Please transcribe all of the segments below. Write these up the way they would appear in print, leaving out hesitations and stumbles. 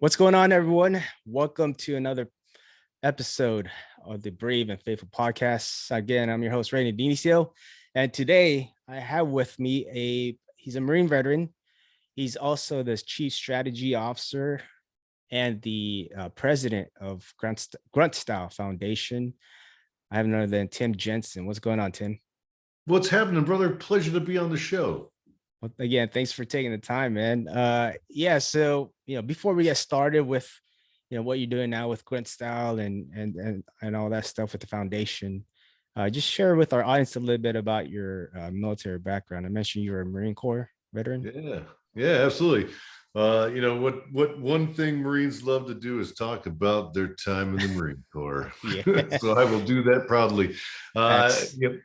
What's going on, everyone? Welcome to another episode of the Brave and Faithful podcast. Again, I'm your host, Rainy Dinicio, and today I have with me he's a Marine veteran. He's also the Chief Strategy Officer and the President of Gruntstyle Foundation. I have none other than Tim Jensen. What's going on, Tim? What's happening, brother? Pleasure to be on the show. Well, again, thanks for taking the time, man. So before we get started with what you're doing now with Grunt Style and all that stuff with the foundation, just share with our audience a little bit about your military background. I mentioned you're a Marine Corps veteran. Yeah, absolutely. What one thing Marines love to do is talk about their time in the Marine Corps. Yeah. So I will do that proudly. Yep.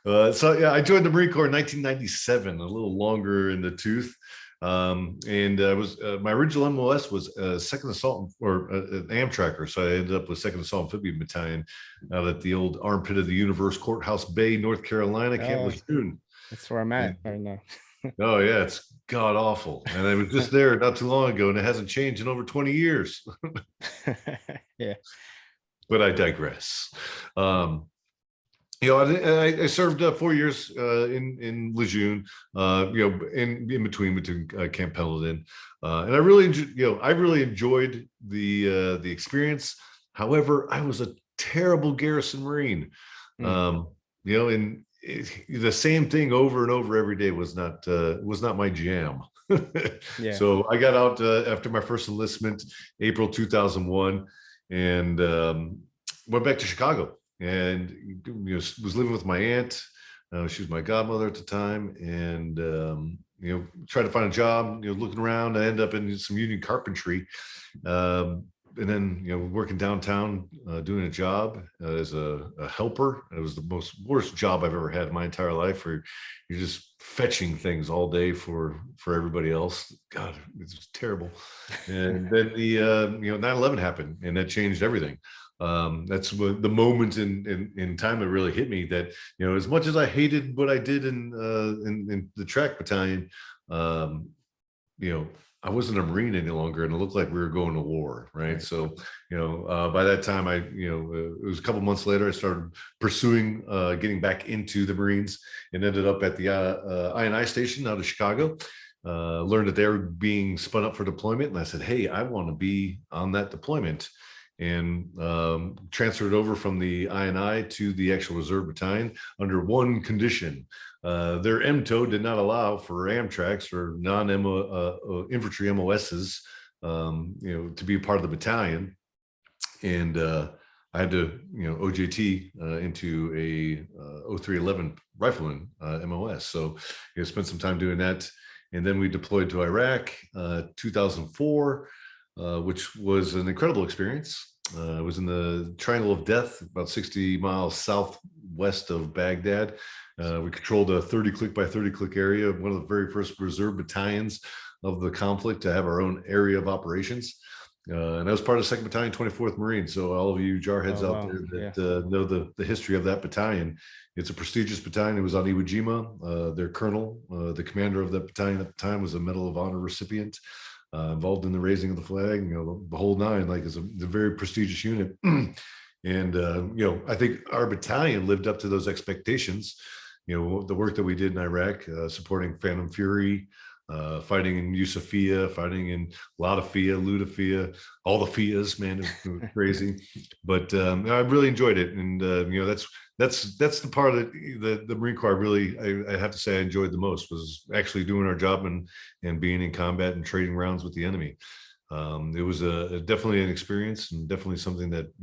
I joined the Marine Corps in 1997, a little longer in the tooth. And I was my original MOS was second assault or an Amtracker, so I ended up with second assault amphibian battalion out at the old armpit of the Universe Courthouse Bay, North Carolina, Camp Lejeune. That's where I'm at right now. Oh yeah, it's god awful, and I was just there not too long ago, and it hasn't changed in over 20 years. Yeah, but I digress. I served 4 years in Lejeune, in between Camp Pendleton, and I really enjoyed the experience. However, I was a terrible garrison Marine. And the same thing over and over every day was not my jam. Yeah. So I got out after my first enlistment, April 2001, and went back to Chicago. And was living with my aunt. She was my godmother at the time, and tried to find a job. Looking around, I ended up in some union carpentry, and then working downtown, doing a job as a helper. It was the worst job I've ever had in my entire life, where you're just fetching things all day for everybody else. God, it was terrible. And then the 9/11 happened, and that changed everything. That's the moment in time that really hit me, that as much as I hated what I did in the track battalion, I wasn't a Marine any longer, and it looked like we were going to war, right? So by that time, it was a couple months later, I started pursuing getting back into the Marines, and ended up at the I&I station out of Chicago. Learned that they were being spun up for deployment, and I said, hey, I want to be on that deployment, and transferred over from the I&I to the actual reserve battalion under one condition. Their MTO did not allow for Amtraks or non-infantry MOSs to be a part of the battalion. And I had to OJT into a 0311 rifleman MOS. So spent some time doing that. And then we deployed to Iraq 2004. Which was an incredible experience. I was in the Triangle of Death, about 60 miles southwest of Baghdad. We controlled a 30 click by 30 click area, one of the very first reserve battalions of the conflict to have our own area of operations. And I was part of the 2nd Battalion, 24th Marine. So all of you jarheads out there that know the history of that battalion, it's a prestigious battalion. It was on Iwo Jima. Their colonel, the commander of that battalion at the time, was a Medal of Honor recipient. Involved in the raising of the flag, the whole nine. Like, it's a very prestigious unit. And I think our battalion lived up to those expectations. The work that we did in Iraq, supporting Phantom Fury, fighting in Yusufia, fighting in Latifia, Ludifia, all the Fias, man, it was crazy. But I really enjoyed it, and that's the part of the Marine Corps I have to say I enjoyed the most, was actually doing our job and being in combat and trading rounds with the enemy. It was definitely an experience, and definitely something that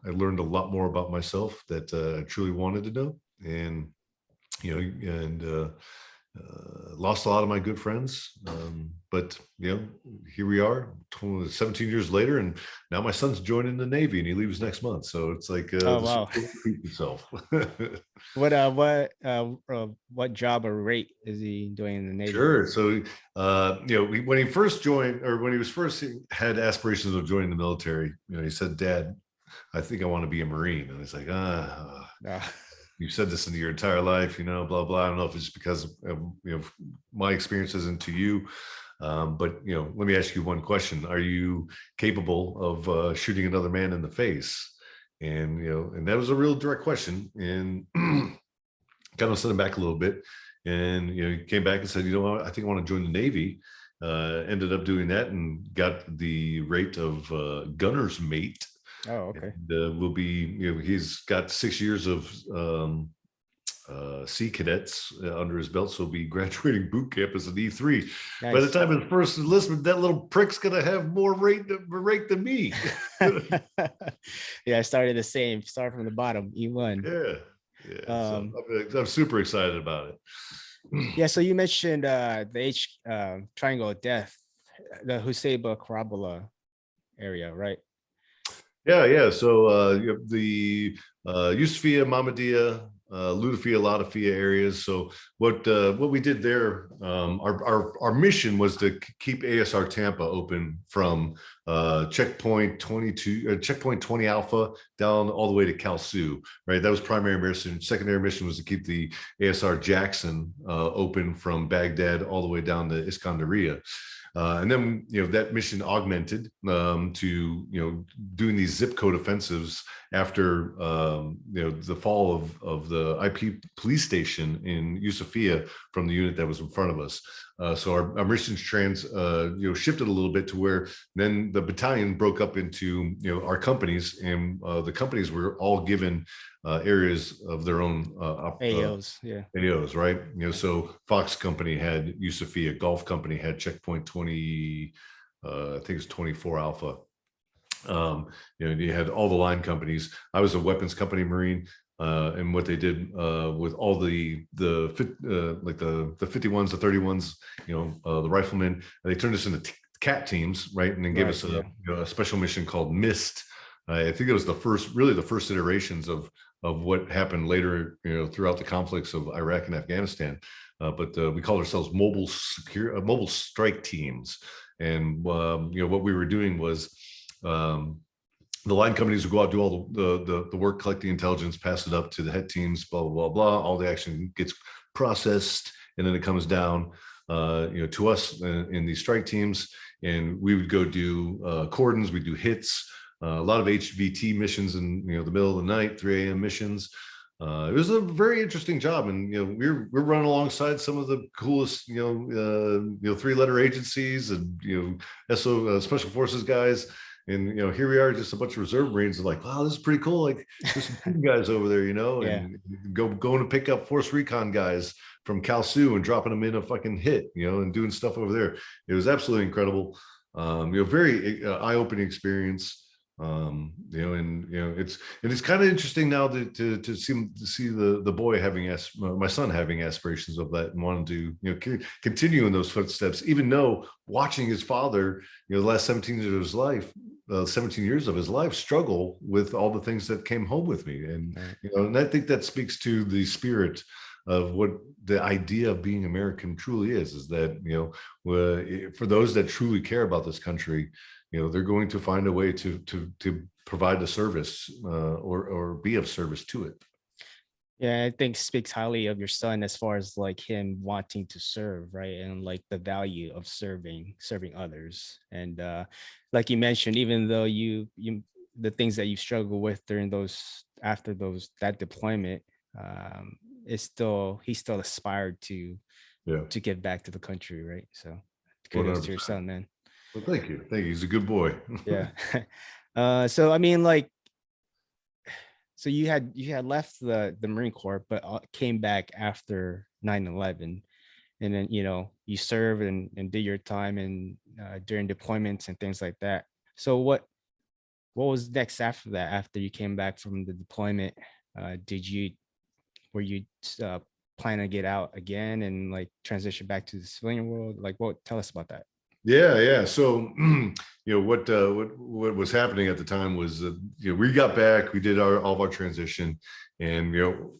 I learned a lot more about myself that I truly wanted to know, and lost a lot of my good friends, but here we are 17 years later, and now my son's joining the Navy, and he leaves next month. So it's like wow. himself. What job or rate is he doing in the Navy? Sure. So when he first joined, or when he was first had aspirations of joining the military, he said, Dad, I think I want to be a Marine. And it's like, you've said this in your entire life, blah, blah. I don't know if it's because of, my experiences into you. But let me ask you one question: are you capable of shooting another man in the face? And that was a real direct question, and kind of sent him back a little bit. And he came back and said, what, I think I want to join the Navy. Ended up doing that and got the rate of gunner's mate. Oh, okay. And will be, he's got 6 years of sea cadets under his belt, so he'll be graduating boot camp as an E3. By the Nice. time of his first enlistment, that little prick's gonna have more rate than me. Yeah, I started the same. Start from the bottom, E1. Yeah. So Um, I'm super excited about it. yeah, so you mentioned the H triangle of death, the Hussein Parabola area, right? Yeah. So you have the Yusufia, Mahmadiyya, Ludafia, Latifia areas. So what we did there, our mission was to keep ASR Tampa open from checkpoint 22, checkpoint 20 Alpha down all the way to Kalsu. Right, that was primary mission. Secondary mission was to keep the ASR Jackson open from Baghdad all the way down to Iskandaria. And then that mission augmented to doing these zip code offensives after the fall of the IP police station in Yusufia from the unit that was in front of us. So our missions shifted a little bit to where then the battalion broke up into our companies, and the companies were all given areas of their own AOs, yeah. AOs, right? So Fox Company had Yusufia, Golf Company had checkpoint 20, I think it's 24 Alpha. You had all the line companies. I was a weapons company Marine, and what they did with all the 51s, the 31s, the riflemen, they turned us into cat teams, right? And then gave us a special mission called Mist. I think it was the first iterations of what happened later, throughout the conflicts of Iraq and Afghanistan. But we called ourselves mobile strike teams. And what we were doing was the line companies would go out, do all the work, collect the intelligence, pass it up to the head teams, blah blah blah. All the action gets processed, and then it comes down to us in these strike teams, and we would go do cordons, we do hits. A lot of HVT missions in the middle of the night, 3 a.m. missions. It was a very interesting job, and we're running alongside some of the coolest 3-letter agencies and special forces guys. And here we are, just a bunch of reserve Marines, like, wow, this is pretty cool. Like, there's some guys over there, and going to pick up force recon guys from Kalsu and dropping them in a fucking hit, and doing stuff over there. It was absolutely incredible. Very eye-opening experience. It's kind of interesting now to see the boy having my son having aspirations of that and wanting to continue in those footsteps, even though watching his father the last 17 years of his life 17 years of his life struggle with all the things that came home with me. And and I think that speaks to the spirit of what the idea of being American truly is that for those that truly care about this country, they're going to find a way to provide the service or be of service to it. Yeah, I think speaks highly of your son as far as like him wanting to serve, right? And like the value of serving others. And like you mentioned, even though you the things that you struggle with during that deployment, he still aspired to give back to the country, right? So kudos 100%. to your son, man. Well, thank you. He's a good boy. Yeah. So I mean, like, so you had left the Marine Corps, but came back after 9/11, and then you served and did your time and during deployments and things like that. So what was next after that? After you came back from the deployment, were you planning to get out again and like transition back to the civilian world? Like, tell us about that. Yeah. So, what was happening at the time was we got back, we did all of our transition, and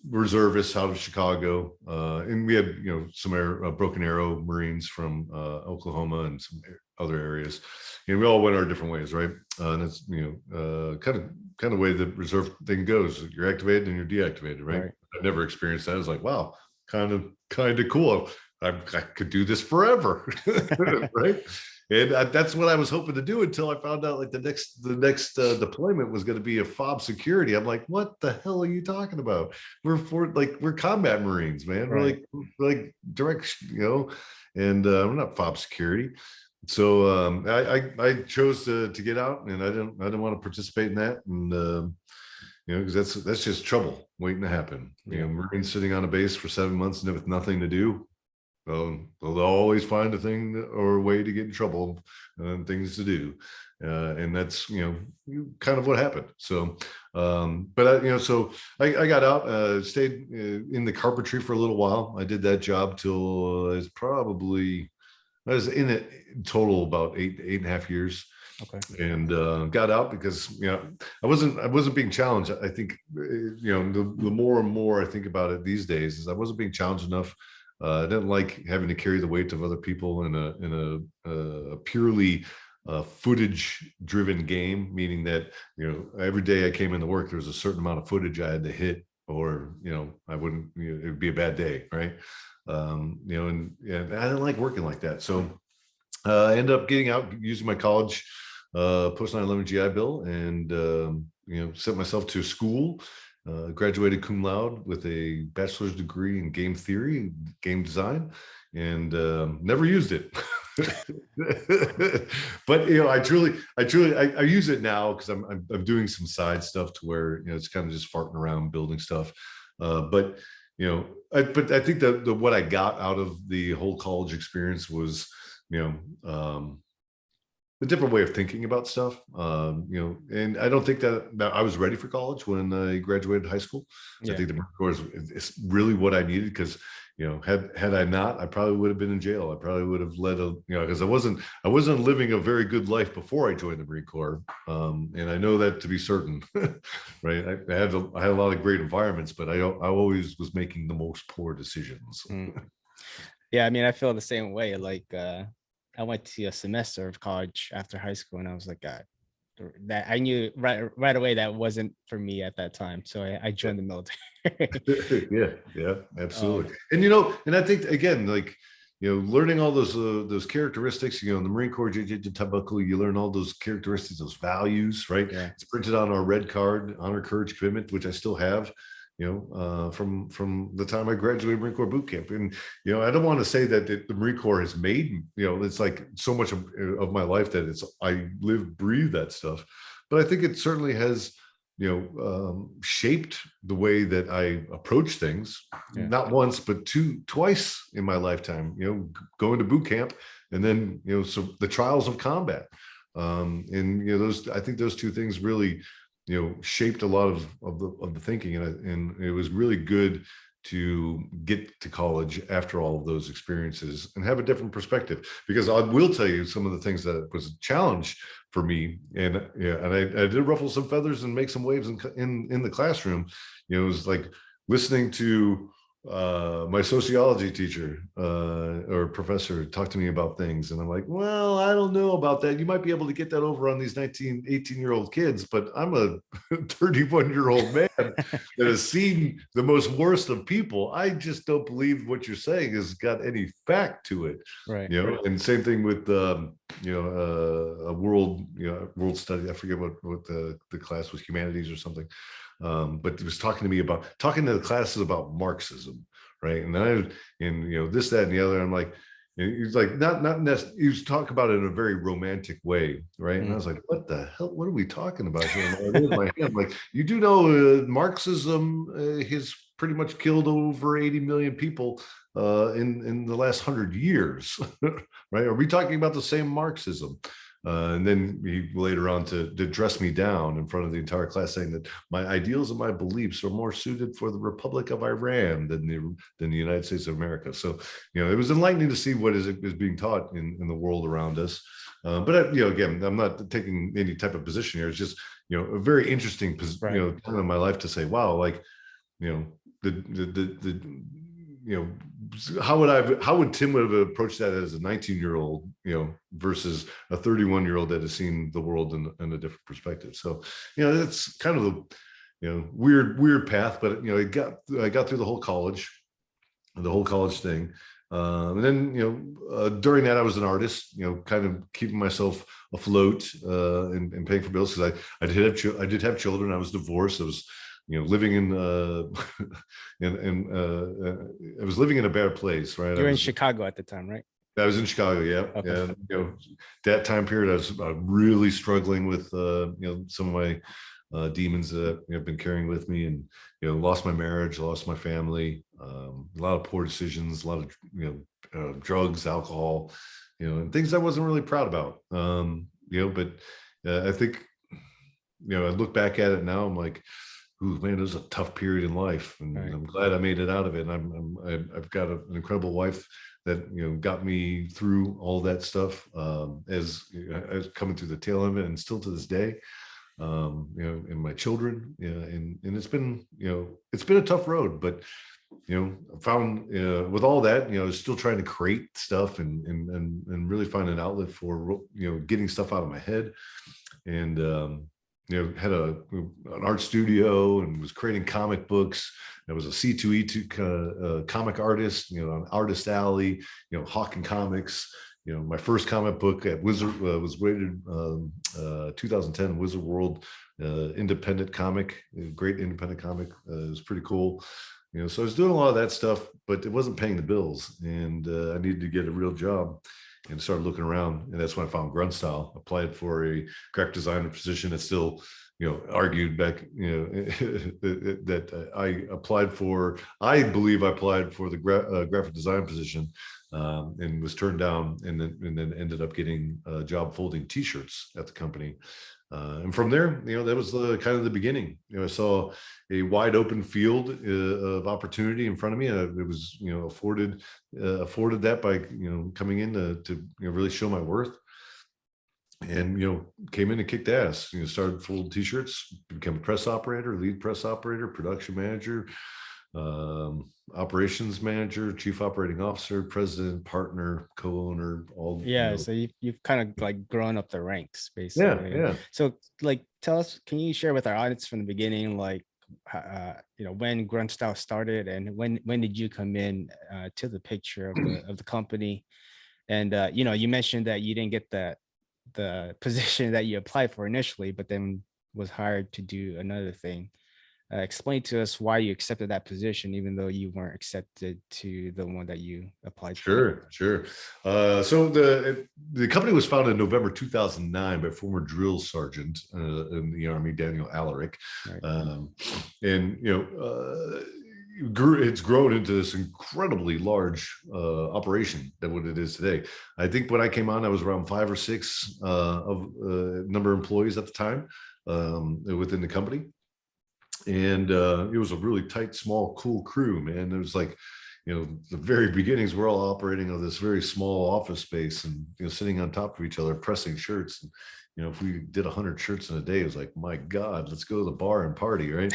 reservists out of Chicago, and we had some Broken Arrow Marines from Oklahoma and some other areas, and we all went our different ways, right? And that's kind of way the reserve thing goes. You're activated and you're deactivated, right? I've never experienced that. I was like, wow, kind of cool. I could do this forever, right? And that's what I was hoping to do until I found out like the next deployment was going to be a fob security. I'm like, what the hell are you talking about? We're combat Marines, man. Right. We're like direct, and we're not fob security. So I chose to get out, and I didn't want to participate in that, and because that's just trouble waiting to happen. Yeah. Marines sitting on a base for 7 months and with nothing to do. They'll always find a thing or a way to get in trouble and things to do. And that's, kind of what happened. So, so I got out, stayed in the carpentry for a little while. I did that job till I was in it total about 8.5 years. Okay. And got out because I wasn't being challenged. I think the more and more I think about it these days is I wasn't being challenged enough. I didn't like having to carry the weight of other people in a purely footage driven game, meaning that every day I came into work there was a certain amount of footage I had to hit, or I wouldn't, it would be a bad day, right? And I didn't like working like that, so I ended up getting out using my college post 9/11 GI Bill, and sent myself to school. Graduated cum laude with a bachelor's degree in game theory, game design, and never used it. But I use it now because I'm doing some side stuff to where it's kind of just farting around building stuff. But I think that what I got out of the whole college experience was a different way of thinking about stuff. And I don't think that I was ready for college when I graduated high school. I think the Marine Corps is really what I needed, because had I not, I probably would have been in jail. I probably would have led because I wasn't living a very good life before I joined the Marine Corps, and I know that to be certain. Right, I had a lot of great environments, but I always was making the most poor decisions. Yeah, I mean, I feel the same way. Like I went to a semester of college after high school, and I was like, God, that I knew right away that wasn't for me at that time. So I joined the military. Yeah, absolutely. And I think again, like learning all those characteristics. In the Marine Corps, typically you learn all those characteristics, those values, right? Yeah. It's printed on our red card, honor, courage, commitment, which I still have. From the time I graduated Marine Corps boot camp. And, I don't want to say that the Marine Corps has made, it's like so much of my life that I live, breathe that stuff. But I think it certainly has, shaped the way that I approach things, not once, but twice in my lifetime, going to boot camp, and then, so the trials of combat. And, I think those two things really, shaped a lot of the thinking, and it was really good to get to college after all of those experiences and have a different perspective. Because I will tell you some of the things that was a challenge for me, and I did ruffle some feathers and make some waves in the classroom. It was like listening to my sociology teacher or professor talk to me about things, and I'm like, well, I don't know about that. You might be able to get that over on these 18-year-old kids, but I'm a 31-year-old man that has seen the most worst of people. I just don't believe what you're saying has got any fact to it. Right. And same thing with a world study. I forget what the class was, humanities or something. But it was talking to the classes about Marxism, right? And this, that, and the other. I'm like, he's like, not necessarily. He was talking about it in a very romantic way, right? And I was like, what the hell? What are we talking about here? I'm like, you do know Marxism has pretty much killed over 80 million people in the last 100 years, right? Are we talking about the same Marxism? And then he later on to dress me down in front of the entire class, saying that my ideals and my beliefs are more suited for the Republic of Iran than the United States of America. So, it was enlightening to see what is being taught in the world around us. But again, I'm not taking any type of position here. It's just, a very interesting time in my life to say, wow, like, how would Tim have approached that as a 19-year-old, versus a 31-year-old that has seen the world in a different perspective. So, that's kind of a, weird path, but I got through the whole college thing. And then, during that, I was an artist, kind of keeping myself afloat and paying for bills because I did have children. I was divorced. I was, living in I was living in a bad place, right? You're in Chicago at the time, right? I was in Chicago, yeah, Okay. and that time period, I was really struggling with some of my demons that I've been carrying with me, and lost my marriage, lost my family, a lot of poor decisions, a lot of drugs, alcohol, and things I wasn't really proud about. But I think I look back at it now, I'm like, ooh, man, it was a tough period in life, and Right. I'm glad I made it out of it. And I've got an incredible wife that got me through all that stuff, as coming through the tail end of it, and still to this day, and my children, and it's been a tough road, but I found with all that, still trying to create stuff and really find an outlet for getting stuff out of my head, and had an art studio and was creating comic books. I was a C2E2 comic artist, on Artist Alley, hawking comics. My first comic book at Wizard was rated 2010 Wizard World independent comic, great independent comic. It was pretty cool. So I was doing a lot of that stuff, but it wasn't paying the bills, and I needed to get a real job, and started looking around. And that's when I found Gruntstyle. Applied for a graphic designer position. It's still, argued back, that I applied for. I believe I applied for the graphic design position, and was turned down, and then ended up getting a job folding T-shirts at the company. And from there, that was the kind of the beginning. I saw a wide open field of opportunity in front of me. It was, afforded that by, coming in to really show my worth, and came in and kicked ass. Started folding T-shirts, became a press operator, lead press operator, production manager, operations manager, chief operating officer, president, partner, co-owner, all. Yeah, so you've kind of like grown up the ranks Yeah, basically. yeah. So like, tell us, can you share with our audience from the beginning, like when Gruntstyle started, and when did you come in to the picture of the company? And you mentioned that you didn't get the position that you applied for initially, but then was hired to do another thing. Explain to us why you accepted that position, even though you weren't accepted to the one that you applied for. Sure. So the company was founded in November 2009 by former drill sergeant in the Army, Daniel Alaric. Right. And it's grown into this incredibly large operation than what it is today. I think when I came on, I was around 5 or 6 of number of employees at the time within the company. And it was a really tight, small, cool crew, man. It was like, the very beginnings, we're all operating on this very small office space, and sitting on top of each other, pressing shirts. And if we did 100 shirts in a day, it was like, my God, let's go to the bar and party, right?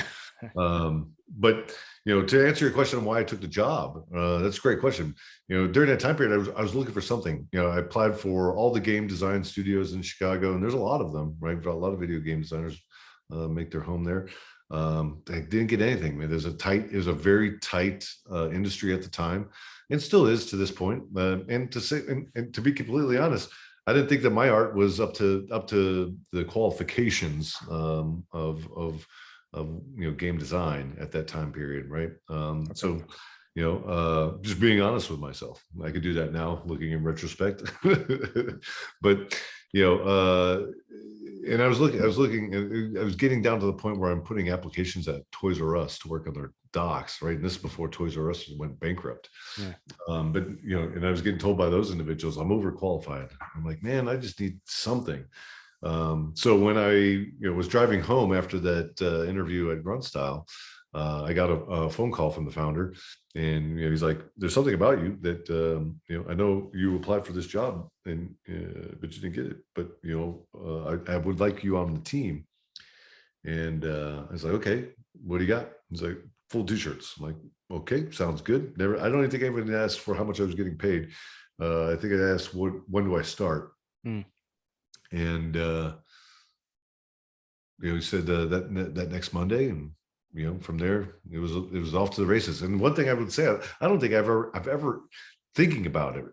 But to answer your question on why I took the job, that's a great question. During that time period, I was looking for something. I applied for all the game design studios in Chicago, and there's a lot of them, right? A lot of video game designers make their home there. I didn't get anything, man. It was a very tight industry at the time, and still is to this point. And to be completely honest, I didn't think that my art was up to the qualifications of game design at that time period, right? So just being honest with myself, I could do that now, looking in retrospect. But and I was getting down to the point where I'm putting applications at Toys R Us to work on their docks, right? And this is before Toys R Us went bankrupt. Yeah. But and I was getting told by those individuals, I'm overqualified. I'm like, man, I just need something. So when I was driving home after that interview at Gruntstyle, I got a phone call from the founder, and he's like, "There's something about you that I know you applied for this job, and but you didn't get it. But I would like you on the team." And I was like, "Okay, what do you got?" He's like, "Full T-shirts." I'm like, "Okay, sounds good." I don't even think I even asked for how much I was getting paid. I think I asked, when do I start?" And he said that next Monday, and from there it was off to the races. And one thing I would say, I don't think I've ever thinking about it.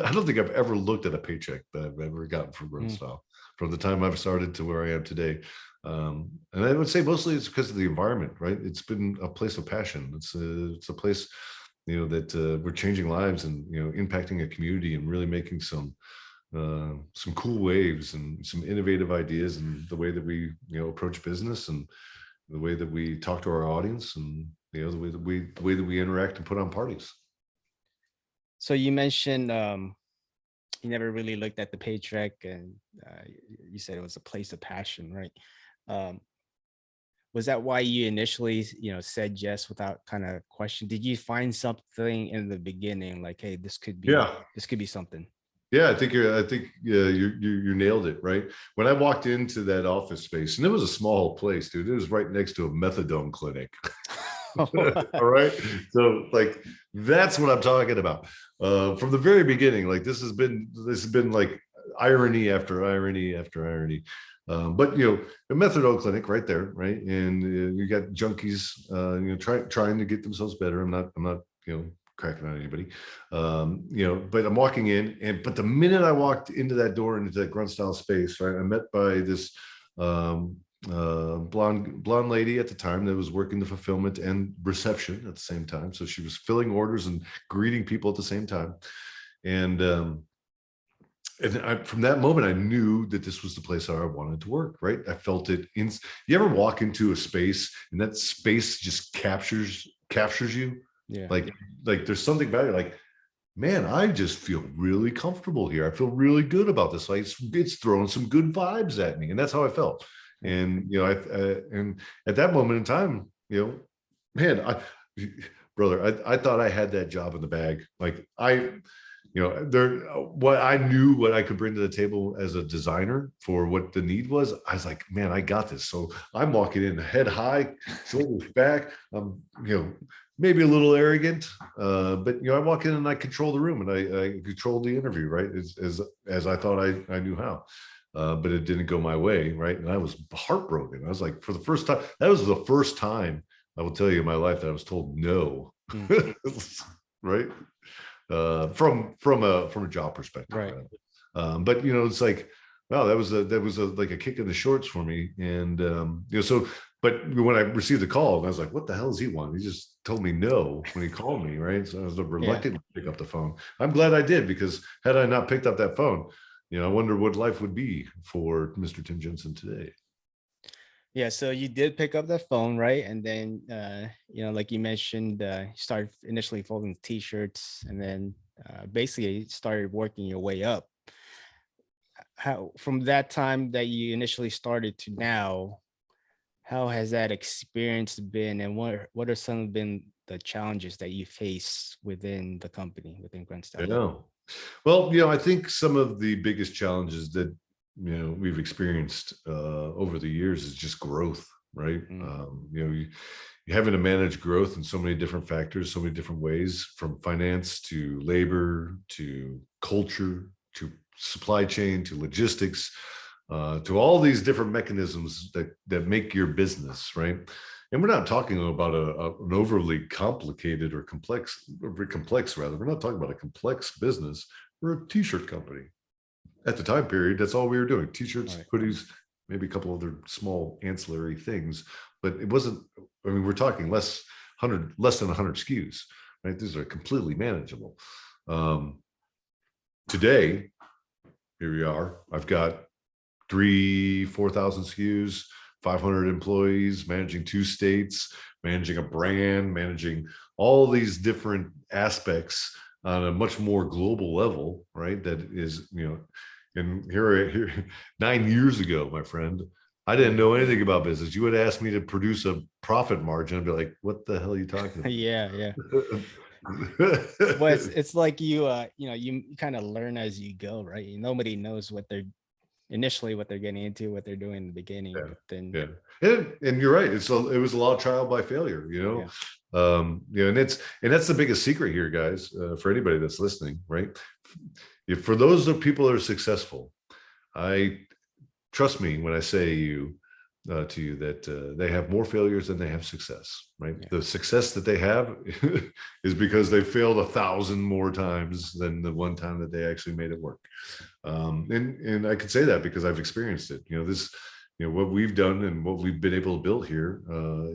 I don't think I've ever looked at a paycheck that I've ever gotten from Gruntstyle from the time I've started to where I am today. And I would say mostly it's because of the environment, right? It's been a place of passion. It's a place, that we're changing lives and, impacting a community and really making some cool waves and some innovative ideas and the way that we, approach business and the way that we talk to our audience and, the way that we interact and put on parties. So you mentioned you never really looked at the paycheck, and you said it was a place of passion, right? Um, was that why you initially, said yes without kind of question? Did you find something in the beginning, like, hey, Yeah. this could be something? Yeah, I think you nailed it, right? When I walked into that office space, and it was a small place, dude. It was right next to a methadone clinic. All right. So like that's what I'm talking about. From the very beginning, like this has been like irony after irony after irony. But a methadone clinic right there, right? And you got junkies trying to get themselves better. I'm not cracking on anybody. But I'm walking in, but the minute I walked into that door into that Gruntstyle space, right, I'm met by this blonde lady at the time that was working the fulfillment and reception at the same time. So she was filling orders and greeting people at the same time. And from that moment, I knew that this was the place where I wanted to work, right? I felt it. You ever walk into a space and that space just captures you? Yeah. Like there's something about it. Like, man, I just feel really comfortable here. I feel really good about this. Like it's throwing some good vibes at me. And that's how I felt. And, and at that moment in time, man, I thought I had that job in the bag. Like what I knew what I could bring to the table as a designer for what the need was. I was like, man, I got this. So I'm walking in head high, shoulders back. Maybe a little arrogant, but I walk in and I control the room and I controlled the interview, right? As I thought I knew how. But it didn't go my way, right? And I was heartbroken. I was like, for the first time, that was the first time I will tell you in my life that I was told no, right? From a job perspective, right? But it's like, wow, that was like a kick in the shorts for me, and so. But when I received the call, I was like, "What the hell does he want?" He just told me no when he called me, right? So I was reluctant to pick up the phone. I'm glad I did, because had I not picked up that phone, I wonder what life would be for Mr. Tim Jensen today. Yeah, so you did pick up the phone, right? And then, like you mentioned, you started initially folding T-shirts, and then basically started working your way up. How from that time that you initially started to now, how has that experience been, and what are some of been the challenges that you face within the company, within Gruntstyle? Yeah. Well, I think some of the biggest challenges that we've experienced over the years is just growth, right? You having to manage growth in so many different factors, so many different ways, from finance to labor to culture to supply chain to logistics, to all these different mechanisms that make your business, right? And we're not talking about an overly complicated or very complex rather. We're not talking about a complex business. We're a T-shirt company. At the time period, that's all we were doing: T-shirts, right, hoodies, maybe a couple other small ancillary things. But it wasn't. I mean, we're talking less than 100 SKUs, right? These are completely manageable. Today, here we are. I've got 4,000 SKUs, 500 employees, managing 2 states, managing a brand, managing all these different aspects on a much more global level, right? That is, and here 9 years ago, my friend, I didn't know anything about business. You would ask me to produce a profit margin. I'd be like, what the hell are you talking about? Yeah. Well, it's like you kind of learn as you go, right? Nobody knows what they're getting into, what they're doing in the beginning, but then and you're right. It was a lot of trial by failure, and that's the biggest secret here, guys, for anybody that's listening, right? For those of people that are successful, trust me when I say to you that they have more failures than they have success, right? Yeah. The success that they have is because they failed 1,000 more times than the one time that they actually made it work. And I can say that because I've experienced it. What we've done and what we've been able to build here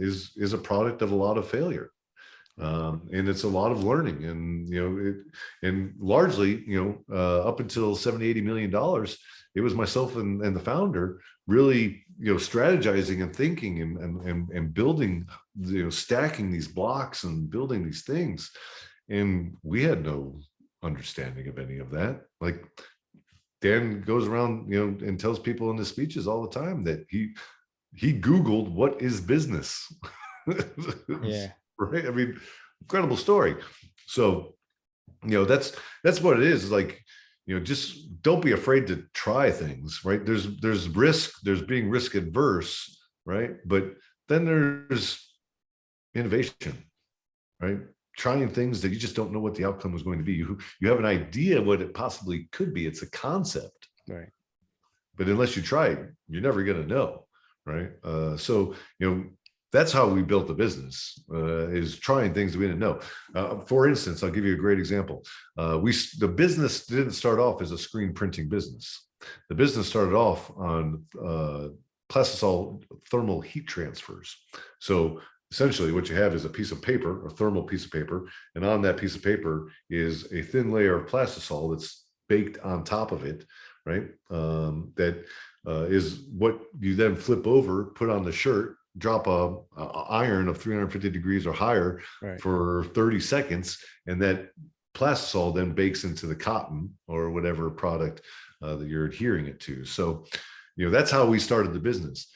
is a product of a lot of failure. And it's a lot of learning, and largely, up until 70, $80 million, it was myself and the founder really, strategizing and thinking and building, stacking these blocks and building these things. And we had no understanding of any of that. Like Dan goes around, and tells people in his speeches all the time that he Googled what is business. Yeah. Right. I mean, incredible story. So, that's what it is. Like, just don't be afraid to try things, right? There's risk, there's being risk adverse, right? But then there's innovation, right? Trying things that you just don't know what the outcome is going to be. You have an idea what it possibly could be. It's a concept, Right. but unless you try it, you're never going to know, right? So that's how we built the business, is trying things we didn't know. For instance, I'll give you a great example. The business didn't start off as a screen printing business. The business started off on Plastisol thermal heat transfers. So essentially what you have is a piece of paper, a thermal piece of paper, and on that piece of paper is a thin layer of Plastisol that's baked on top of it, right? That is what you then flip over, put on the shirt, drop a iron of 350 degrees or higher, right, for 30 seconds, and that Plastisol then bakes into the cotton or whatever product that you're adhering it to. So, that's how we started the business.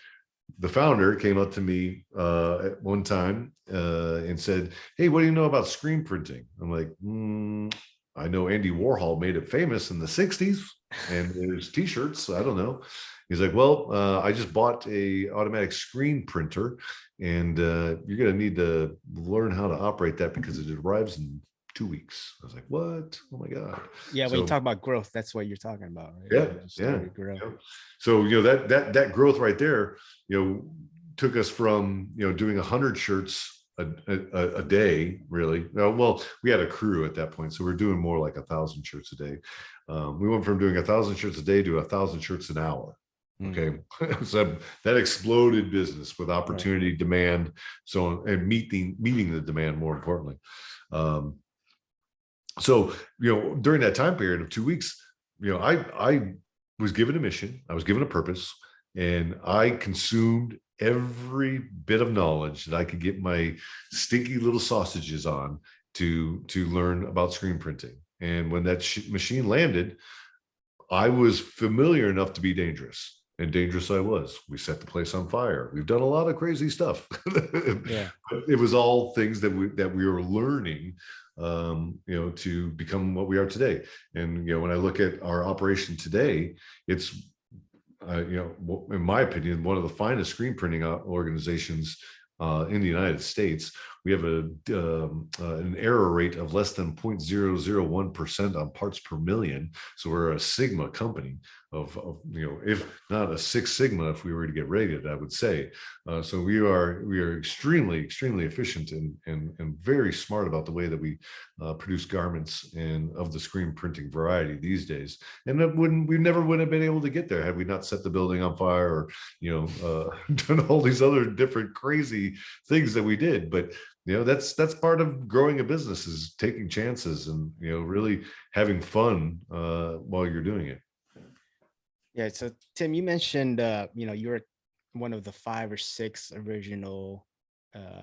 The founder came up to me at one time and said, "Hey, what do you know about screen printing?" I'm like, I know Andy Warhol made it famous in the 60s, and there's t-shirts. I don't know. He's like, "Well, I just bought a automatic screen printer, and you're going to need to learn how to operate that because it arrives in 2 weeks." I was like, "What? Oh my God." Yeah. When you talk about growth, that's what you're talking about, right? Yeah. So, that growth right there, took us from, doing 100 shirts a day, really. Well, we had a crew at that point, so we're doing more like 1,000 shirts a day. We went from doing 1,000 shirts a day to 1,000 shirts an hour. Okay. So that exploded business with opportunity, right, demand, and meeting the demand, more importantly. So, during that time period of 2 weeks, I was given a mission, I was given a purpose, and I consumed every bit of knowledge that I could get my stinky little sausages on to learn about screen printing. And when that machine landed, I was familiar enough to be dangerous. And dangerous I was. We set the place on fire. We've done a lot of crazy stuff. Yeah. But it was all things that we were learning, to become what we are today. And when I look at our operation today, it's in my opinion, one of the finest screen printing organizations in the United States. We have an error rate of less than 0.001% on parts per million. So we're a Sigma company of if not a Six Sigma, if we were to get rated, I would say. So we are extremely efficient and very smart about the way that we produce garments and of the screen printing variety these days. And we never would have been able to get there had we not set the building on fire or done all these other different crazy things that we did. But that's part of growing a business, is taking chances and really having fun while you're doing it. Yeah. So Tim, you mentioned you're one of the 5 or 6 original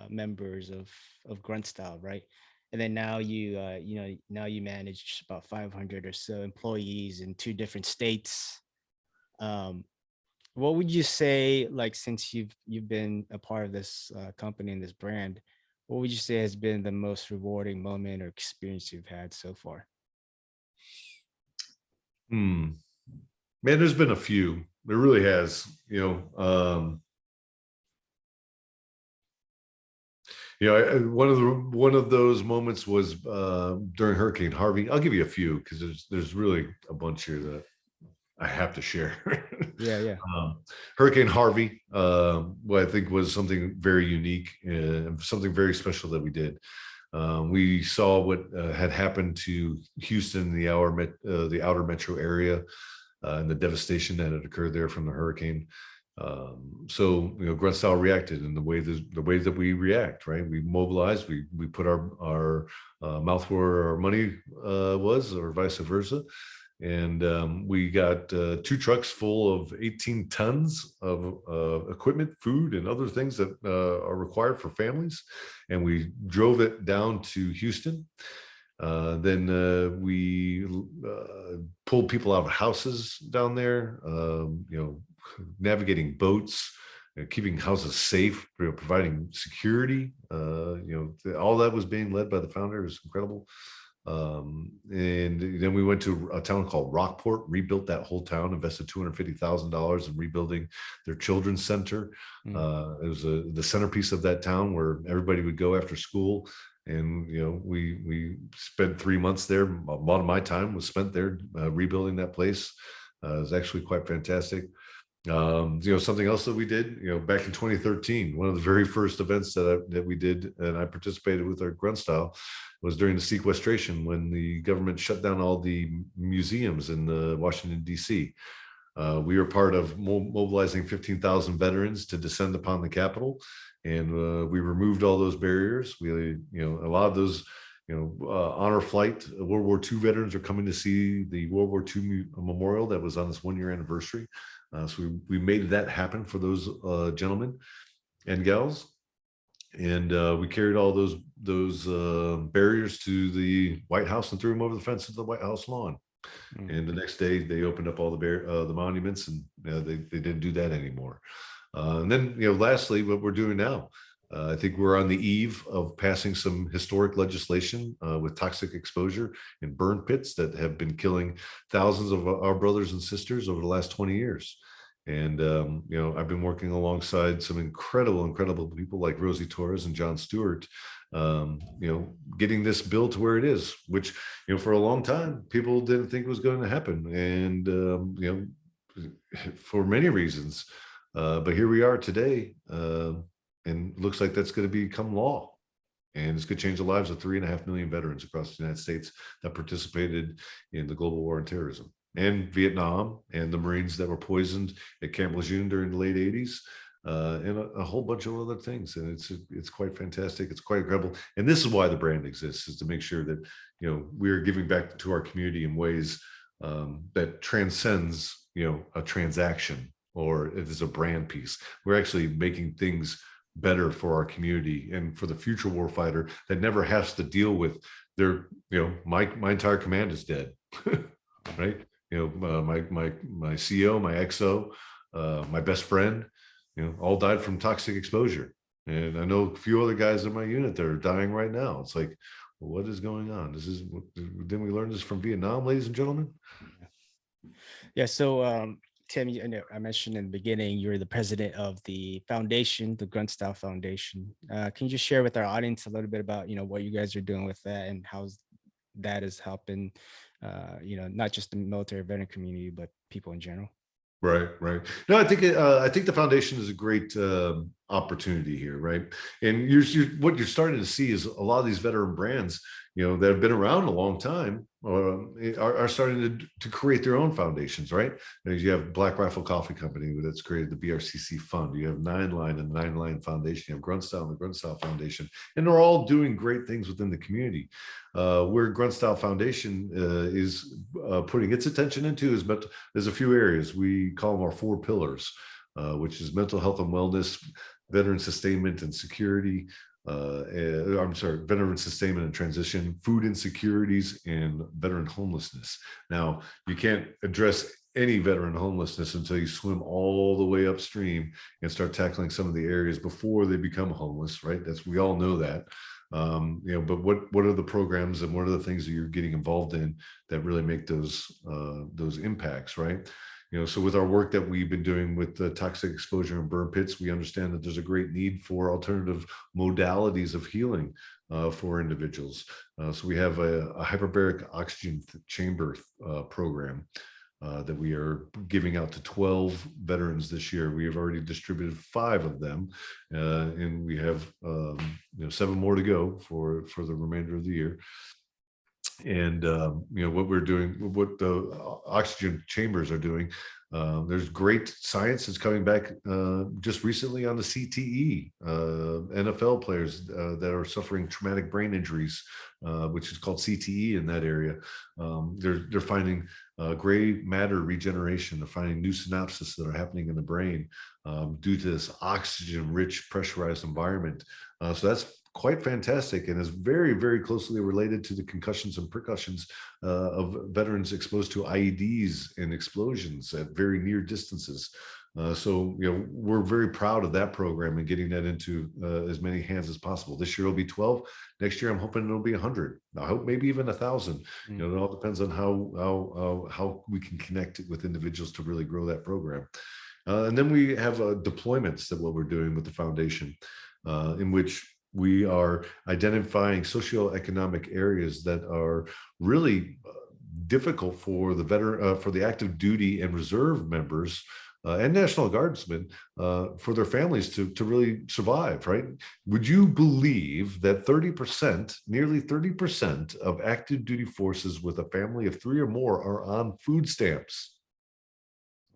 members of Gruntstyle, right? And then now now you manage about 500 or so employees in 2 different states. What would you say, like, since you've been a part of this company and this brand, what would you say has been the most rewarding moment or experience you've had so far? Man, there's been a few. There really has. One of those moments was during Hurricane Harvey. I'll give you a few because there's really a bunch here that I have to share. Yeah, yeah. Hurricane Harvey, what I think was something very unique and something very special that we did. We saw what had happened to Houston, the outer metro area, and the devastation that had occurred there from the hurricane. So Gruntstyle reacted in the way that we react, right? We mobilized, we put our mouth where our money was, or vice versa, and we got 2 trucks full of 18 tons of equipment, food, and other things that are required for families, and we drove it down to Houston. Then we pulled people out of houses down there, navigating boats, keeping houses safe, providing security. All that was being led by the founder. It was incredible. And then we went to a town called Rockport, rebuilt that whole town, invested $250,000 in rebuilding their children's center. It was the centerpiece of that town where everybody would go after school. And we spent 3 months there. A lot of my time was spent there rebuilding that place. It was actually quite fantastic. Something else that we did, back in 2013, one of the very first events that we did, and I participated with our Gruntstyle, was during the sequestration, when the government shut down all the museums in Washington, D.C. We were part of mobilizing 15,000 veterans to descend upon the Capitol, and we removed all those barriers. A lot of those, honor flight World War II veterans are coming to see the World War II memorial that was on this 1-year anniversary. So we made that happen for those gentlemen and gals, and we carried all those barriers to the White House and threw them over the fence of the White House lawn. And the next day, they opened up all the monuments, and they didn't do that anymore. And then, lastly, what we're doing now, I think we're on the eve of passing some historic legislation with toxic exposure in burn pits that have been killing thousands of our brothers and sisters over the last 20 years. And, I've been working alongside some incredible people like Rosie Torres and John Stewart, getting this bill to where it is, which, for a long time, people didn't think was going to happen. And, for many reasons. But here we are today, and looks like that's going to become law. And it's going to change the lives of 3.5 million veterans across the United States that participated in the global war on terrorism, and Vietnam, and the Marines that were poisoned at Camp Lejeune during the late 80s, and a whole bunch of other things. And it's quite fantastic. It's quite incredible. And this is why the brand exists, is to make sure that, we're giving back to our community in ways that transcends, a transaction, or it is a brand piece. We're actually making things better for our community and for the future warfighter that never has to deal with their, my entire command is dead, right? My CO, my XO, my best friend, all died from toxic exposure. And I know a few other guys in my unit that are dying right now. It's like, well, what is going on? Didn't we learn this from Vietnam, ladies and gentlemen? Yeah. So, Tim, I mentioned in the beginning, you're the president of the foundation, the Gruntstyle Foundation. Can you just share with our audience a little bit about, what you guys are doing with that, and how that is helping, not just the military veteran community, but people in general? Right. No, I think the foundation is a great opportunity here, right? And what you're starting to see is a lot of these veteran brands, that have been around a long time, are starting to create their own foundations, right? You have Black Rifle Coffee Company that's created the BRCC Fund. You have Nine Line and the Nine Line Foundation. You have Gruntstyle and the Gruntstyle Foundation, and they're all doing great things within the community. Where Gruntstyle Foundation is putting its attention into there's a few areas. We call them our 4 pillars, which is mental health and wellness, veteran sustainment and security, veteran sustainment and transition, food insecurities, and veteran homelessness. Now, you can't address any veteran homelessness until you swim all the way upstream and start tackling some of the areas before they become homeless, right? We all know that. But what are the programs, and what are the things that you're getting involved in that really make those impacts, right? So with our work that we've been doing with the toxic exposure and burn pits, we understand that there's a great need for alternative modalities of healing for individuals. So we have a hyperbaric oxygen chamber program that we are giving out to 12 veterans this year. We have already distributed 5 of them, and we have 7 more to go for the remainder of the year. And what we're doing, what the oxygen chambers are doing, there's great science that's coming back just recently on the CTE, NFL players that are suffering traumatic brain injuries, which is called CTE in that area. They're finding gray matter regeneration. They're finding new synapses that are happening in the brain due to this oxygen-rich pressurized environment. So that's quite fantastic, and is very, very closely related to the concussions and percussions of veterans exposed to IEDs and explosions at very near distances. So we're very proud of that program and getting that into as many hands as possible. This year it'll be 12. Next year I'm hoping it'll be 100. I hope maybe even 1,000. It all depends on how we can connect with individuals to really grow that program. And then we have deployments that what we're doing with the foundation, in which we are identifying socioeconomic areas that are really difficult for the for the active duty and reserve members and National Guardsmen, for their families to really survive, right? Would you believe that 30%, nearly 30% of active duty forces with a family of 3 or more are on food stamps?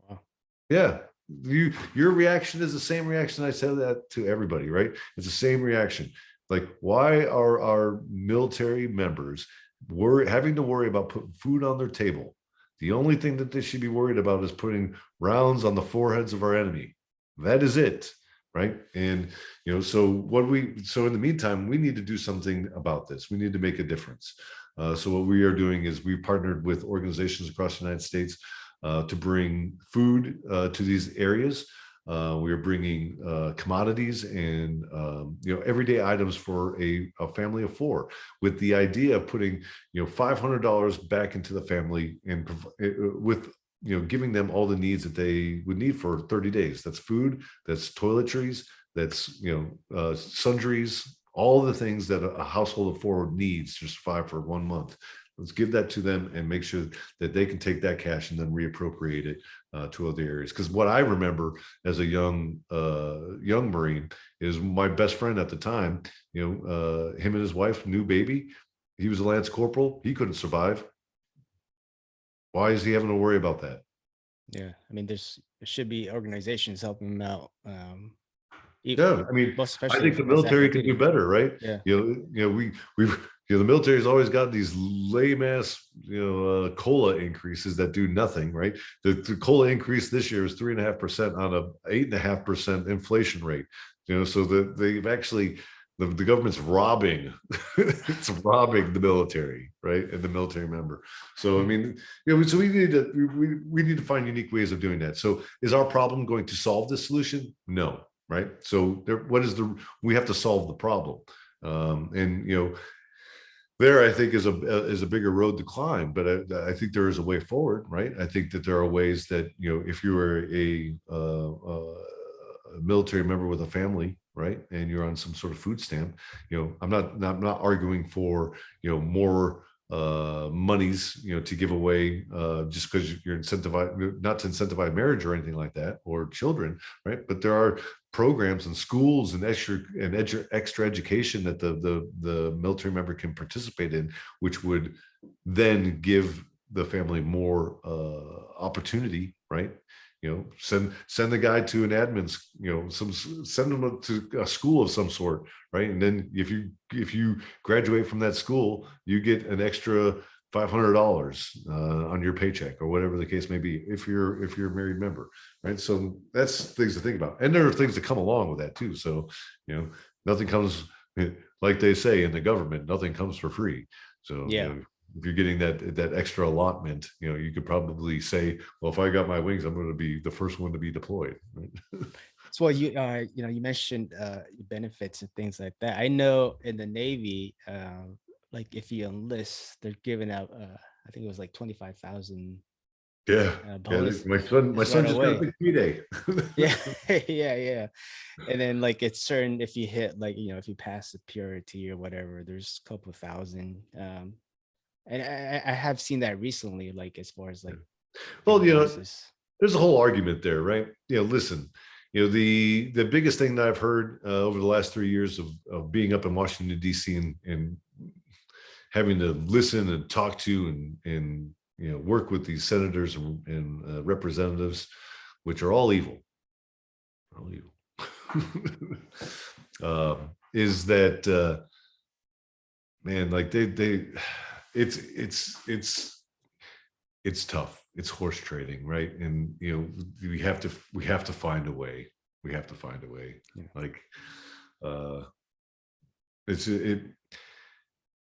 Wow. Yeah. Your reaction is the same reaction I said that to everybody, right? It's the same reaction. Like, why are our military members having to worry about putting food on their table? The only thing that they should be worried about is putting rounds on the foreheads of our enemy. That is it, right? And so in the meantime, we need to do something about this. We need to make a difference. So what we are doing is we partnered with organizations across the United States to bring food to these areas. We are bringing commodities and everyday items for a family of 4, with the idea of putting $500 back into the family and with giving them all the needs that they would need for 30 days. That's food, that's toiletries, that's sundries, all the things that a household of 4 needs to survive for 1 month. Let's give that to them and make sure that they can take that cash and then reappropriate it to other areas. Because what I remember as a young Marine is my best friend at the time, him and his wife, new baby, he was a Lance Corporal. He couldn't survive. Why is he having to worry about that? Yeah, I mean, there should be organizations helping them out. Yeah, I mean, most I especially think the military can do better, right? Yeah. The military's always got these lame ass, COLA increases that do nothing, right? The COLA increase this year is 3.5% on a 8.5% inflation rate. So they've actually the government's robbing, it's robbing the military, right, and the military member. So I mean, so we need to find unique ways of doing that. So is our problem going to solve this solution? No. Right. So we have to solve the problem. And there I think is a bigger road to climb, but I think there is a way forward, right? I think that there are ways that, if you are a military member with a family, right, and you're on some sort of food stamp, I'm not arguing for, more monies, to give away just because you're incentivized, not to incentivize marriage or anything like that, or children, right? But there are programs and schools and extra education that the military member can participate in, which would then give the family more opportunity, right? Send the guy to an admin, send him to a school of some sort, right? And then if you graduate from that school, you get an extra $500 on your paycheck, or whatever the case may be, if you're a married member, right? So that's things to think about, and there are things that come along with that too. So nothing comes, like they say in the government, nothing comes for free. So yeah. If you're getting that extra allotment, you could probably say, well, if I got my wings, I'm going to be the first one to be deployed, right? So you you mentioned benefits and things like that. I know in the Navy, like if you enlist, they're giving out I think it was like 25,000 Yeah, bonus my son right just got a away. big P-Day. Yeah, yeah. And then like it's certain, if you hit like if you pass the purity or whatever, there's a couple thousand. And I have seen that recently, like as far as like Well, good bosses. there's a whole argument there, right? Listen, the biggest thing that I've heard over the last 3 years of being up in Washington D.C. and having to listen and talk to and work with these senators and representatives, which are all evil, is that man, like they it's tough. It's horse trading, right? And we have to find a way. We have to find a way. Yeah. Like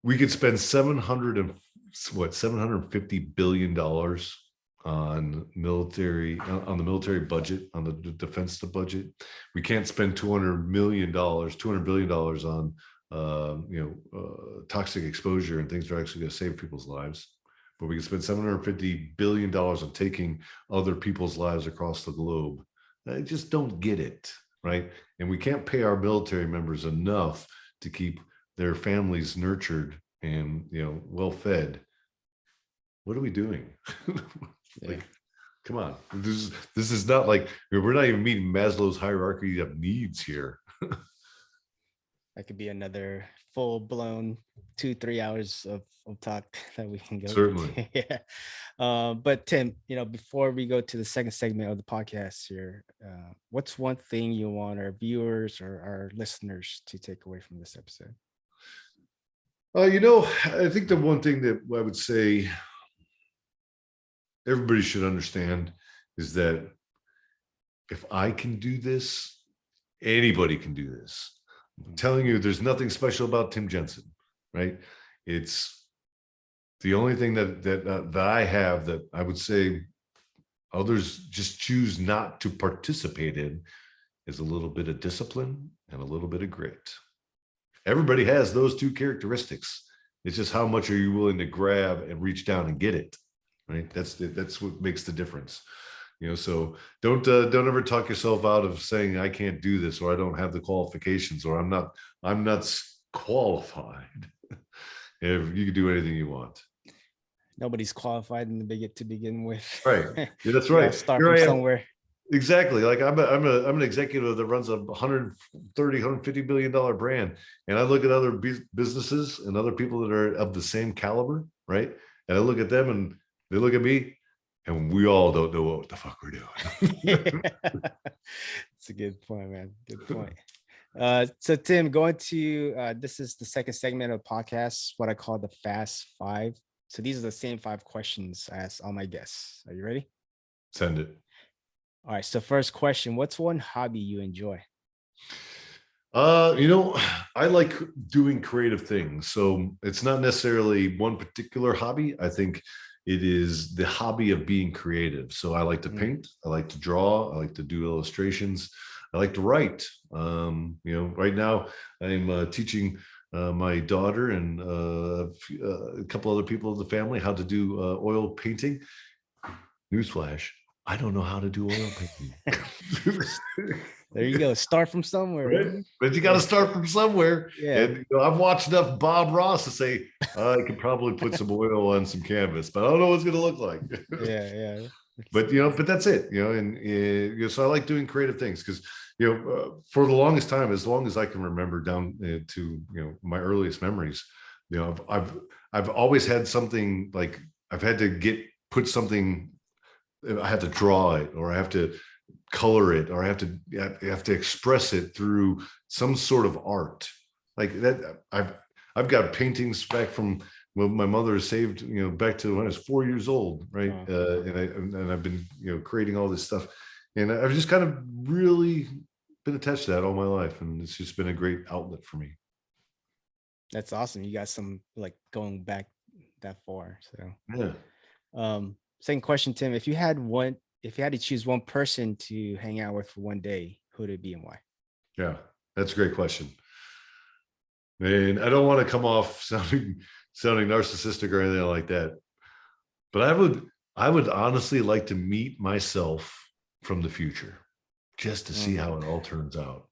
we could spend 750 billion dollars on the military budget, on the defense budget. We can't spend 200 billion dollars on toxic exposure and things that are actually going to save people's lives. But we can spend $750 billion on taking other people's lives across the globe. I just don't get it, right? And we can't pay our military members enough to keep their families nurtured and well fed. What are we doing? Like, come on. This is not like we're not even meeting Maslow's hierarchy of needs here. That could be another full-blown 2-3 hours of talk that we can go Certainly. Yeah. But Tim, before we go to the second segment of the podcast here, what's one thing you want our viewers or our listeners to take away from this episode? I think the one thing that I would say everybody should understand is that if I can do this, anybody can do this. I'm telling you, there's nothing special about Tim Jensen, right? It's the only thing that I have that I would say others just choose not to participate in is a little bit of discipline and a little bit of grit. Everybody has those two characteristics. It's just how much are you willing to grab and reach down and get it, right? That's what makes the difference. So don't ever talk yourself out of saying I can't do this, or I don't have the qualifications, or I'm not qualified. If you can do anything you want. Nobody's qualified to begin with. Right. Yeah, that's right. Start from somewhere. Exactly. Like I'm an executive that runs a 130, 150 billion dollar brand. And I look at other businesses and other people that are of the same caliber, right? And I look at them and they look at me, and we all don't know what the fuck we're doing. It's a good point, man. Good point. So Tim, going to this is the second segment of the podcast, what I call the Fast Five. So these are the same 5 questions I ask all my guests. Are you ready? Send it. All right. So first question, what's one hobby you enjoy? I like doing creative things. So it's not necessarily one particular hobby. I think it is the hobby of being creative. So I like to paint, I like to draw, I like to do illustrations, I like to write. Right now I'm teaching my daughter and a couple other people of the family how to do oil painting. Newsflash, I don't know how to do oil painting. There you go. Start from somewhere. Right? But you got to start from somewhere. Yeah. And I've watched enough Bob Ross to say, I could probably put some oil on some canvas, but I don't know what it's going to look like. Yeah. But that's it. So I like doing creative things because for the longest time, as long as I can remember down to my earliest memories, I've always had something, like I've had to put something. I have to draw it, or I have to color it, or I have to express it through some sort of art like that. I've got paintings back from when my mother saved, back to when I was 4 years old, right? And I've been creating all this stuff, and I've just kind of really been attached to that all my life, and it's just been a great outlet for me. That's awesome. You got some like going back that far. So yeah. Second question, Tim, if you had to choose one person to hang out with for one day, who would it be and why? Yeah, that's a great question. And I don't want to come off sounding narcissistic or anything like that, but I would honestly like to meet myself from the future, just to see how it all turns out.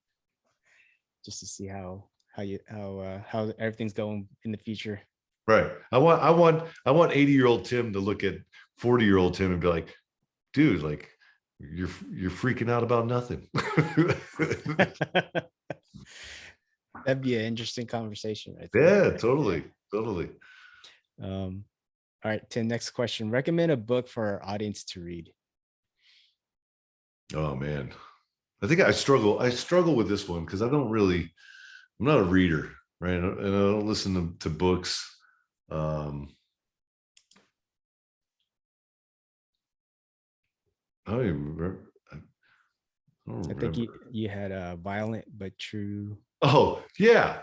Just to see how everything's going in the future. Right. I want 80-year-old Tim to look at 40-year-old Tim and be like, dude, like you're freaking out about nothing. That'd be an interesting conversation right Yeah, there. totally. Totally. All right, Tim, next question. Recommend a book for our audience to read. Oh man. I think I struggle with this one because I'm not a reader, right? And I don't listen to books. I don't even remember. I don't I think remember. you had a Violent but True Oh, yeah.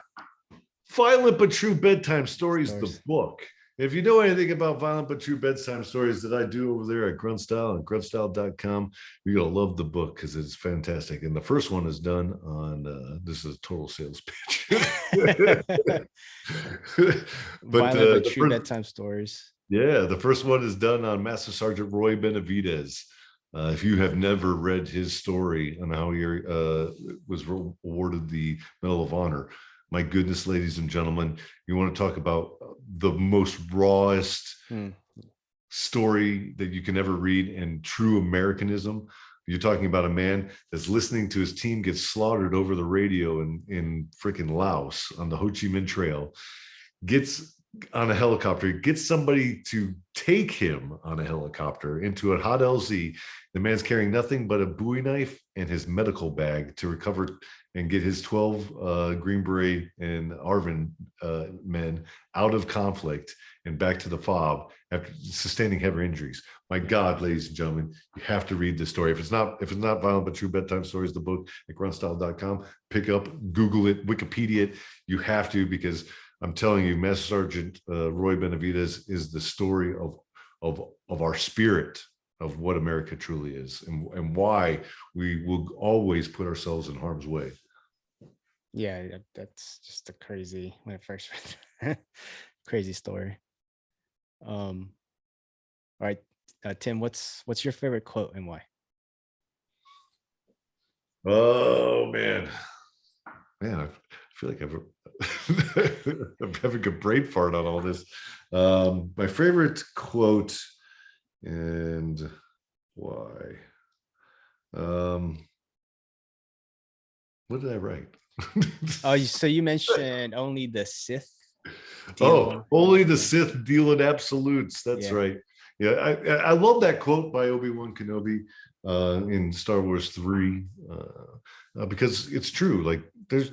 Violent but True Bedtime Stories, the Stories. book. If you know anything about Violent but True Bedtime Stories that I do over there at Gruntstyle and gruntstyle.com, you're going to love the book because it's fantastic. And the first one is done on, this is a total sales pitch. But Violent but the True first, Bedtime Stories. yeah, the first one is done on Master Sergeant Roy Benavidez. If you have never read his story on how he was awarded the Medal of Honor, my goodness, ladies and gentlemen, you want to talk about the most rawest story that you can ever read and true Americanism. You're talking about a man that's listening to his team get slaughtered over the radio in freaking Laos on the Ho Chi Minh Trail, gets on a helicopter, gets somebody to take him on a helicopter into a hot LZ. The man's carrying nothing but a Bowie knife and his medical bag to recover and get his 12 Green Beret and ARVN men out of conflict and back to the FOB after sustaining heavy injuries. My God, ladies and gentlemen, you have to read this story. If it's not Violent but True Bedtime Stories, the book at gruntstyle.com, pick up, Google it, Wikipedia it. You have to, because I'm telling you, Master Sergeant Roy Benavidez is the story of our spirit, of what America truly is, and why we will always put ourselves in harm's way. Yeah, that's just a crazy, when I first read crazy story. All right, Tim, what's your favorite quote and why? Oh man, I feel like I'm having a brain fart on all this. My favorite quote and why. What did I write? Oh, so you mentioned only the Sith Oh, deal. only the Sith deal in absolutes. That's Yeah. right. Yeah, I love that quote by Obi-Wan Kenobi in Star Wars 3 because it's true. Like there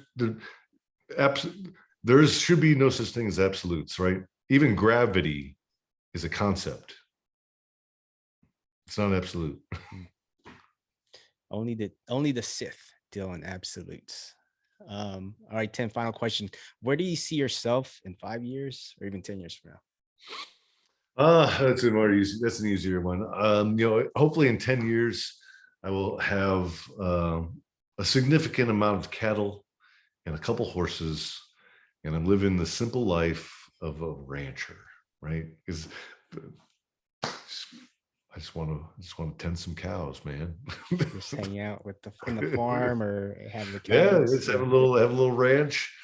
should be no such thing as absolutes, right? Even gravity is a concept. It's not absolute. Only the Sith deal in absolutes. All right, Tim, final question. Where do you see yourself in 5 years or even 10 years from now? That's an easier one. Hopefully in 10 years, I will have a significant amount of cattle and a couple horses, and I'm living the simple life of a rancher, right? Because I just want to tend some cows, man. Just hang out with in the farm or have the Yeah, cows. let's have a little ranch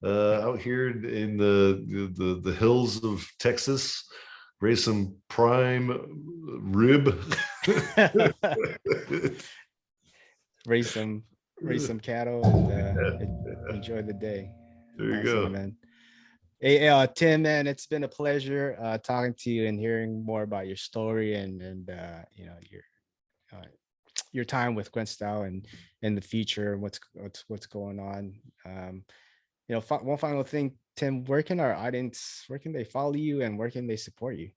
out here in the hills of Texas. Raise some prime rib. raise some cattle and enjoy the day. There you Awesome, go. man. Hey, Tim, man, it's been a pleasure talking to you and hearing more about your story and your time with Gruntstyle and in the future, what's going on. One final thing, Tim, where can they follow you and where can they support you?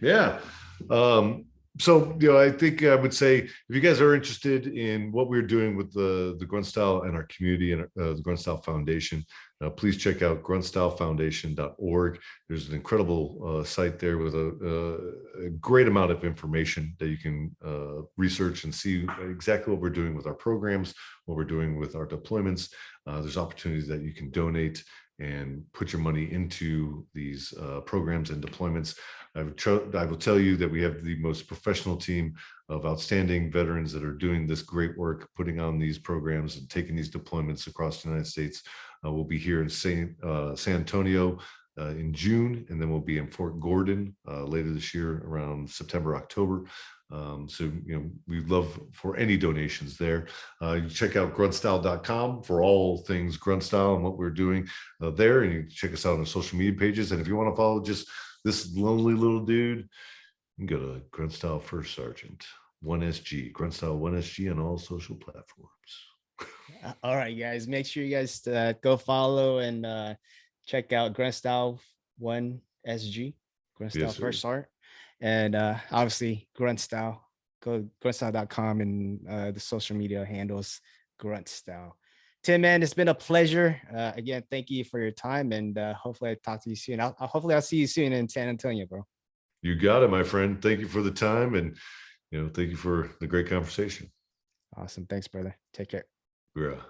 Yeah. So, I think I would say if you guys are interested in what we're doing with the Gruntstyle and our community and the Gruntstyle Foundation, please check out gruntstylefoundation.org. There's an incredible site there with a great amount of information that you can research and see exactly what we're doing with our programs, what we're doing with our deployments. There's opportunities that you can donate and put your money into these programs and deployments. I will tell you that we have the most professional team of outstanding veterans that are doing this great work, putting on these programs and taking these deployments across the United States. We'll be here in San Antonio in June, and then we'll be in Fort Gordon later this year around September, October. So, we'd love for any donations there. You check out gruntstyle.com for all things Gruntstyle and what we're doing there. And you can check us out on social media pages. And if you want to follow just this lonely little dude, you can go to Gruntstyle First Sergeant 1SG, Gruntstyle 1SG on all social platforms. All right, guys, make sure you guys go follow and check out Gruntstyle 1SG, Gruntstyle First Art. And obviously Gruntstyle, go gruntstyle.com and the social media handles Gruntstyle. Tim, man, it's been a pleasure. Again, thank you for your time, and hopefully I talk to you soon. Hopefully I'll see you soon in San Antonio, bro. You got it, my friend. Thank you for the time, and thank you for the great conversation. Awesome. Thanks, brother. Take care. Yeah.